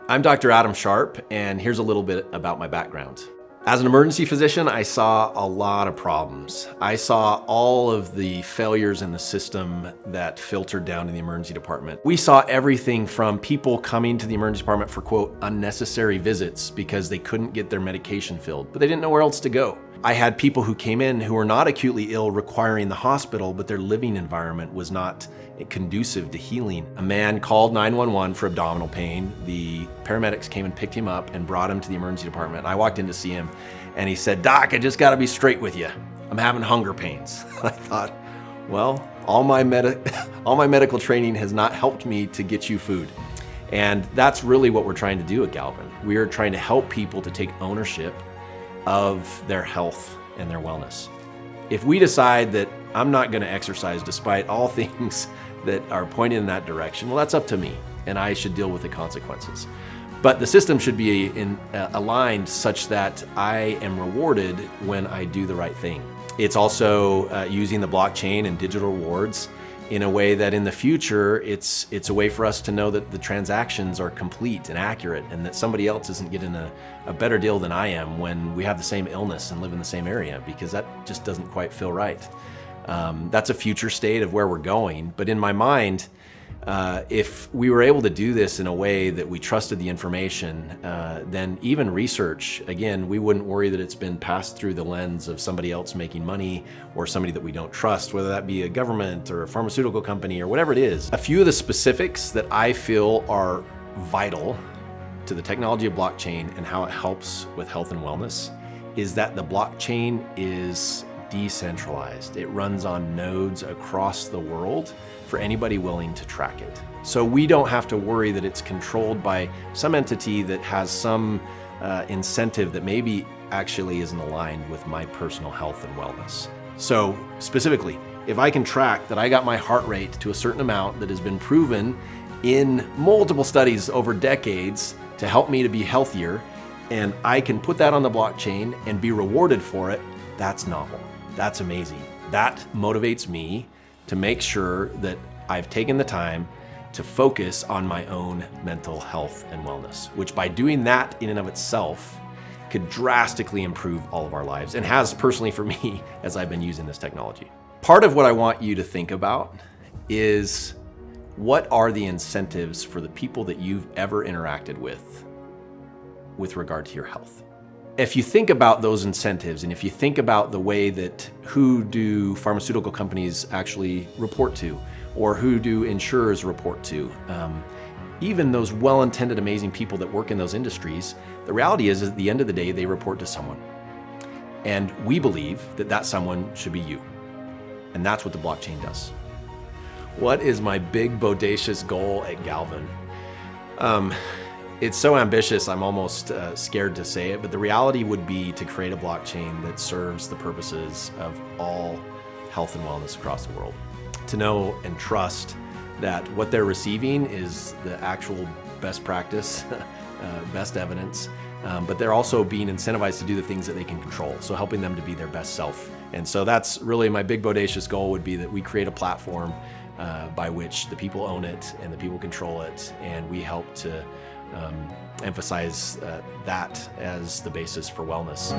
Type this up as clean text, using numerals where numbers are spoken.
I'm Dr. Adam Sharpe, and here's a little bit about my background. As an emergency physician, I saw a lot of problems. I saw all of the failures in the system that filtered down to the emergency department. We saw everything from people coming to the emergency department for, quote, unnecessary visits because they couldn't get their medication filled, but they didn't know where else to go. I had people who came in who were not acutely ill requiring the hospital, but their living environment was not conducive to healing. A man called 911 for abdominal pain. The paramedics came and picked him up and brought him to the emergency department. I walked in to see him and he said, "Doc, I just gotta be straight with you. I'm having hunger pains." I thought, well, all my medical training has not helped me to get you food. And that's really what we're trying to do at Galvan. We are trying to help people to take ownership of their health and their wellness. If we decide that I'm not going to exercise despite all things that are pointing in that direction, well, that's up to me, and I should deal with the consequences. But the system should be aligned such that I am rewarded when I do the right thing. It's also using the blockchain and digital rewards in a way that in the future, it's a way for us to know that the transactions are complete and accurate and that somebody else isn't getting a better deal than I am when we have the same illness and live in the same area, because that just doesn't quite feel right. That's a future state of where we're going. But in my mind, if we were able to do this in a way that we trusted the information, then even research, again, we wouldn't worry that it's been passed through the lens of somebody else making money or somebody that we don't trust, whether that be a government or a pharmaceutical company or whatever it is. A few of the specifics that I feel are vital to the technology of blockchain and how it helps with health and wellness is that the blockchain is decentralized. It runs on nodes across the world for anybody willing to track it. So we don't have to worry that it's controlled by some entity that has some incentive that maybe actually isn't aligned with my personal health and wellness. So specifically, if I can track that I got my heart rate to a certain amount that has been proven in multiple studies over decades to help me to be healthier, and I can put that on the blockchain and be rewarded for it, that's novel. That's amazing. That motivates me to make sure that I've taken the time to focus on my own mental health and wellness, which by doing that in and of itself could drastically improve all of our lives, and has personally for me as I've been using this technology. Part of what I want you to think about is what are the incentives for the people that you've ever interacted with regard to your health? If you think about those incentives, and if you think about the way that who do pharmaceutical companies actually report to, or who do insurers report to, even those well-intended, amazing people that work in those industries, the reality is at the end of the day, they report to someone. And we believe that that someone should be you. And that's what the blockchain does. What is my big, bodacious goal at Galvan? It's so ambitious, I'm almost scared to say it, but the reality would be to create a blockchain that serves the purposes of all health and wellness across the world. To know and trust that what they're receiving is the actual best practice, best evidence, but they're also being incentivized to do the things that they can control, so helping them to be their best self. And so that's really my big, bodacious goal would be that we create a platform by which the people own it and the people control it, and we help to emphasize that as the basis for wellness.